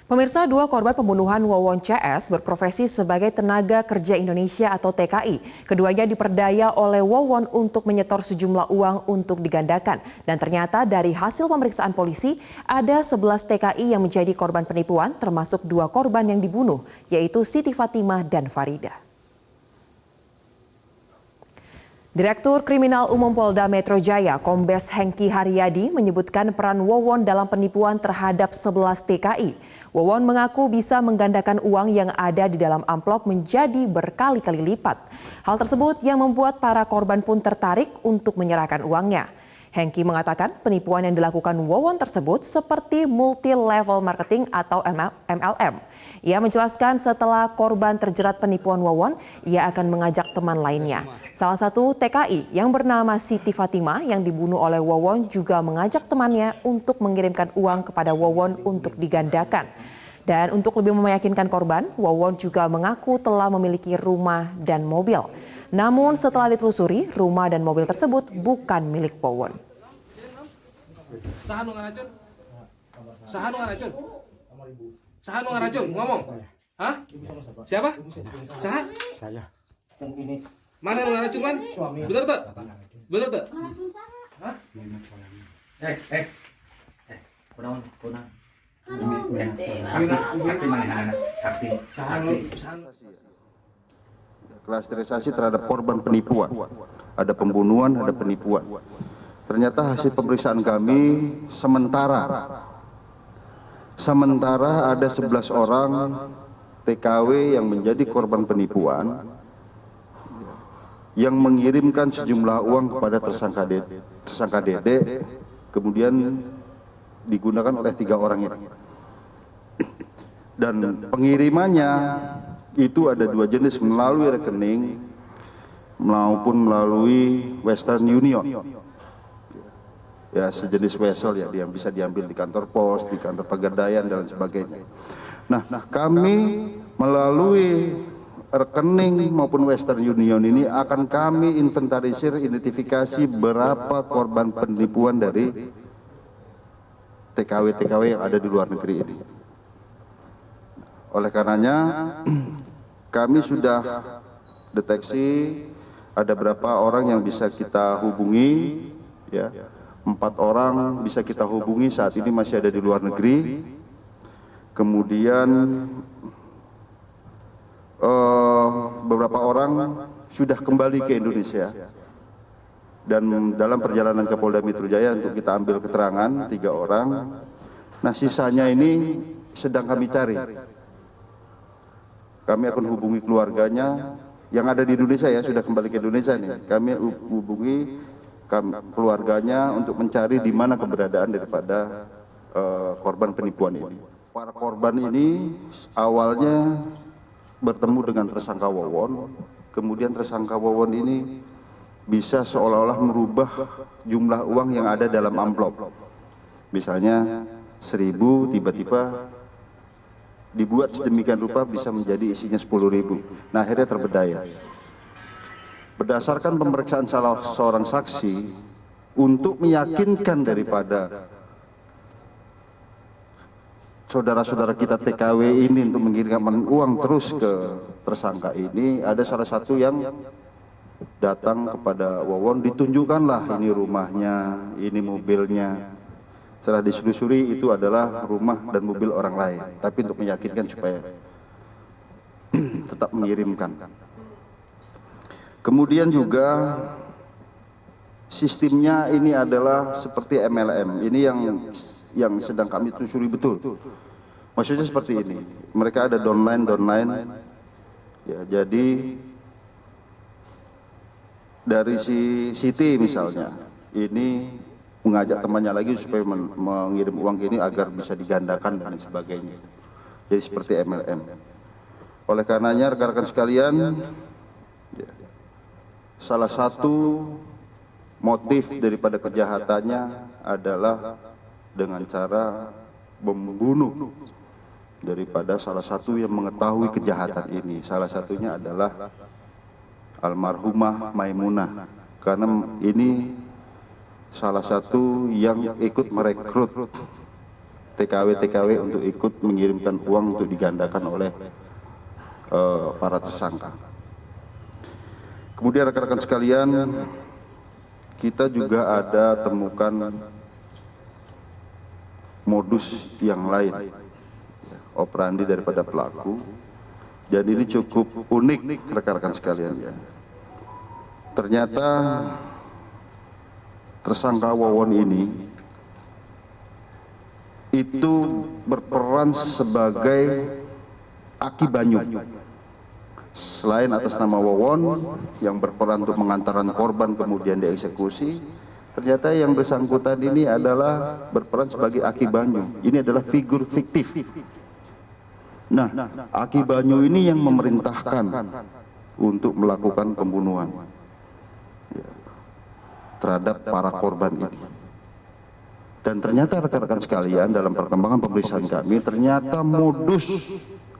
Pemirsa, dua korban pembunuhan Wawon CS berprofesi sebagai tenaga kerja Indonesia atau TKI. Keduanya diperdaya oleh Wawon untuk menyetor sejumlah uang untuk digandakan. Dan ternyata dari hasil pemeriksaan polisi, ada 11 TKI yang menjadi korban penipuan, termasuk dua korban yang dibunuh, yaitu Siti Fatimah dan Farida. Direktur Kriminal Umum Polda Metro Jaya, Kombes Hengki Haryadi, menyebutkan peran Wawon dalam penipuan terhadap 11 TKI. Wawon mengaku bisa menggandakan uang yang ada di dalam amplop menjadi berkali-kali lipat. Hal tersebut yang membuat para korban pun tertarik untuk menyerahkan uangnya. Hengki mengatakan penipuan yang dilakukan Wawon tersebut seperti multi-level marketing atau MLM. Ia menjelaskan setelah korban terjerat penipuan Wawon, ia akan mengajak teman lainnya. Salah satu TKI yang bernama Siti Fatimah yang dibunuh oleh Wawon juga mengajak temannya untuk mengirimkan uang kepada Wawon untuk digandakan. Dan untuk lebih meyakinkan korban, Wawon juga mengaku telah memiliki rumah dan mobil. Namun setelah ditelusuri, rumah dan mobil tersebut bukan milik Wawon. Sahanu ngaracun? Sahanu ngaracun? Sahanu ngaracun? Ngomong? Hah? Siapa? Sah? Saya. Mana yang ngaracun, Man? Bener tuh? Bener tuh? Hah? Kunaon. Sakti mana Sakti. Klasterisasi terhadap korban penipuan. Ada pembunuhan, ada penipuan. Ternyata hasil pemeriksaan kami sementara ada 11 orang TKW yang menjadi korban penipuan yang mengirimkan sejumlah uang kepada tersangka Dede, kemudian digunakan oleh 3 orang ini. Dan pengirimannya itu ada 2 jenis, melalui rekening maupun melalui Western Union. Ya, sejenis wesel ya, yang bisa diambil di kantor pos, di kantor Pegadaian dan sebagainya. Nah, kami melalui rekening maupun Western Union ini akan kami inventarisir, identifikasi berapa korban penipuan dari TKW yang ada di luar negeri ini. Oleh karenanya kami sudah deteksi ada berapa orang yang bisa kita hubungi, ya, 4 orang bisa kita hubungi saat ini masih ada di luar negeri. Kemudian beberapa orang sudah kembali ke Indonesia. Dan dalam perjalanan ke Polda Metro Jaya untuk kita ambil keterangan 3 orang. Nah, sisanya ini sedang kami cari. Kami akan hubungi keluarganya yang ada di Indonesia, ya, sudah kembali ke Indonesia nih. Kami hubungi keluarganya untuk mencari di mana keberadaan daripada korban penipuan ini. Para korban ini awalnya bertemu dengan tersangka Wawon, kemudian tersangka Wawon ini bisa seolah-olah merubah jumlah uang yang ada dalam amplop. Misalnya 1.000 tiba-tiba dibuat sedemikian rupa bisa menjadi isinya 10.000. Nah, akhirnya terberdaya. Berdasarkan pemeriksaan salah seorang saksi, untuk meyakinkan daripada saudara-saudara kita TKW ini untuk mengirimkan uang terus ke tersangka ini, ada salah satu yang datang kepada Wawon, ditunjukkanlah ini rumahnya, ini mobilnya. Setelah diselusuri itu adalah rumah dan mobil orang lain, tapi untuk meyakinkan supaya tetap mengirimkan. Kemudian juga sistemnya ini adalah seperti MLM. Ini yang sedang kami telusuri betul. Maksudnya seperti ini. Mereka ada downline. Ya, jadi dari si Siti misalnya, ini mengajak temannya lagi supaya mengirim uang ini agar bisa digandakan dan sebagainya. Jadi seperti MLM. Oleh karenanya rekan-rekan sekalian, ya, salah satu motif daripada kejahatannya adalah dengan cara membunuh daripada salah satu yang mengetahui kejahatan ini. Salah satunya adalah almarhumah Maimunah, karena ini salah satu yang ikut merekrut TKW untuk ikut mengirimkan uang untuk digandakan oleh para tersangka. Kemudian rekan-rekan sekalian, kita juga ada temukan modus yang lain, operandi daripada pelaku, dan ini cukup unik rekan-rekan sekalian ya. Ternyata tersangka Wawon ini itu berperan sebagai Aki Banyu. Selain atas nama Wawon yang berperan untuk mengantarkan korban kemudian dieksekusi, ternyata yang bersangkutan ini adalah berperan sebagai Aki Banyu. Ini adalah figur fiktif. Nah, Aki Banyu ini yang memerintahkan untuk melakukan pembunuhan terhadap para korban ini. Dan ternyata rekan-rekan sekalian, dalam perkembangan pemeriksaan kami, ternyata modus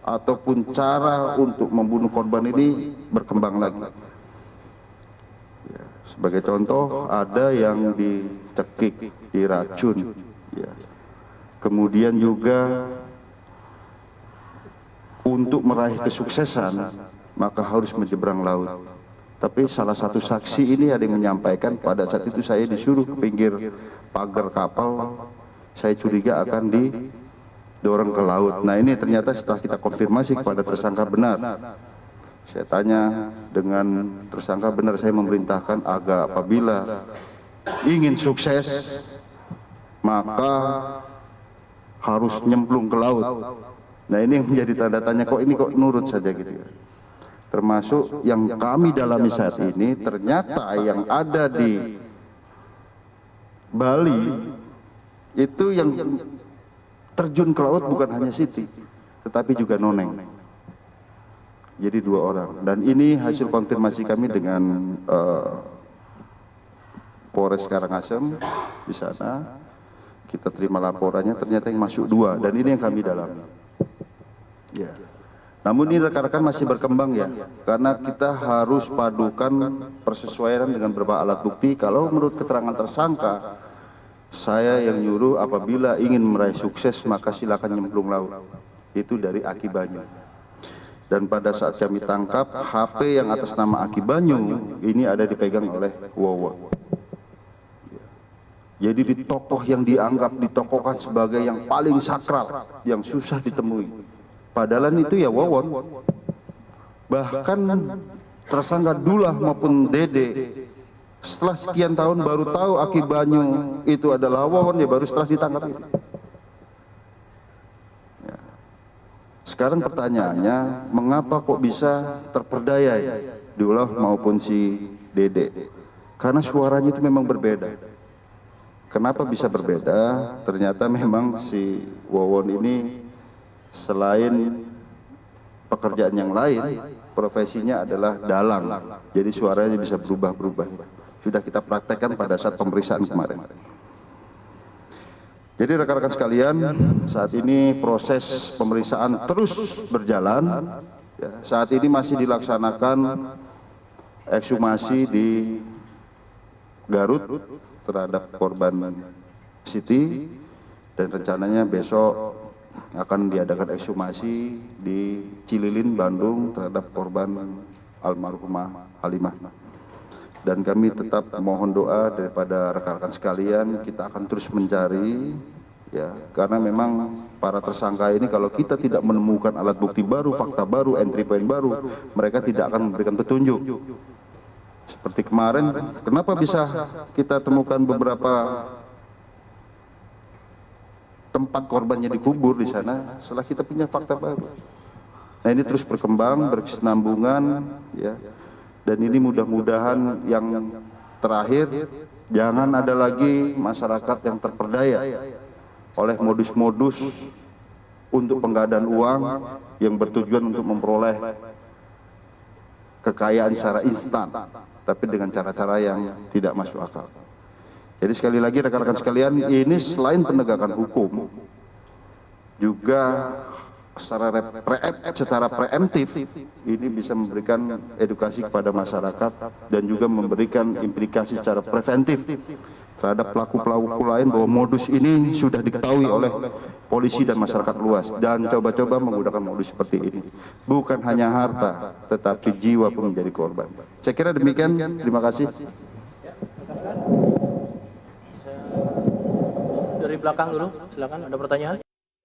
ataupun cara untuk membunuh korban ini berkembang lagi. Ya, sebagai contoh, ada yang dicekik, diracun, ya. Kemudian juga untuk meraih kesuksesan maka harus menyeberang laut. Tapi salah satu saksi ini ada yang menyampaikan pada saat itu saya disuruh ke pinggir pagar kapal, saya curiga akan didorong ke laut. Nah ini ternyata setelah kita konfirmasi kepada tersangka benar. Saya tanya dengan tersangka benar, saya memerintahkan agar apabila ingin sukses maka harus nyemplung ke laut. Nah ini yang menjadi tanda tanya, kok ini kok nurut saja gitu ya. Termasuk yang kami dalami saat ini, ternyata yang ada di Bali itu yang terjun ke laut bukan hanya Siti, tetapi juga Noneng. Jadi 2 orang. Dan ini hasil konfirmasi kami dengan Polres Karangasem di sana. Kita terima laporannya, ternyata yang masuk 2, dan ini yang kami dalami. Ya. Namun ini rekan-rekan masih berkembang ya, karena kita harus padukan persesuaian dengan beberapa alat bukti. Kalau menurut keterangan tersangka, saya yang nyuruh apabila ingin meraih sukses maka silakan nyemplung laut. Itu dari Aki Banyu. Dan pada saat kami tangkap, HP yang atas nama Aki Banyu ini ada dipegang oleh Wawon. Jadi di tokoh yang dianggap ditokohkan sebagai yang paling sakral, yang susah ditemui. Padahal itu ya Wawon. Bahkan tersangka Dullah maupun Dede setelah sekian tahun baru tahu Aki Banyu itu adalah Wawon, ya baru setelah ditangkap itu. Ya. Sekarang pertanyaannya, mengapa kok bisa terperdaya ya Dullah maupun si Dede? Karena suaranya itu memang berbeda. Kenapa bisa berbeda? Ternyata memang si Wawon ini selain pekerjaan yang lain, profesinya adalah dalang. Jadi suaranya bisa berubah-berubah. Sudah kita praktekkan pada saat pemeriksaan kemarin. Jadi rekan-rekan sekalian, saat ini proses pemeriksaan terus berjalan. Ya, saat ini masih dilaksanakan ekshumasi di Garut terhadap korban Siti, dan rencananya besok akan diadakan ekshumasi di Cililin, Bandung terhadap korban almarhumah Halimah. Dan kami tetap mohon doa daripada rekan-rekan sekalian, kita akan terus mencari ya, karena memang para tersangka ini kalau kita tidak menemukan alat bukti baru, fakta baru, entry point baru, mereka tidak akan memberikan petunjuk. Seperti kemarin, kenapa bisa kita temukan beberapa tempat korbannya dikubur di sana setelah kita punya fakta baru. Nah ini terus berkembang, berkesinambungan ya. Dan ini mudah-mudahan yang terakhir, jangan ada lagi masyarakat yang terperdaya oleh modus-modus untuk penggandaan uang yang bertujuan untuk memperoleh kekayaan secara instan, tapi dengan cara-cara yang tidak masuk akal. Jadi sekali lagi rekan-rekan sekalian, ini selain penegakan hukum, juga secara preemptif, ini bisa memberikan edukasi kepada masyarakat dan juga memberikan implikasi secara preventif terhadap pelaku-pelaku lain bahwa modus ini sudah diketahui oleh polisi dan masyarakat luas dan coba-coba menggunakan modus seperti ini. Bukan hanya harta, tetapi jiwa pun menjadi korban. Saya kira demikian. Terima kasih. Dari belakang dulu, silakan ada pertanyaan.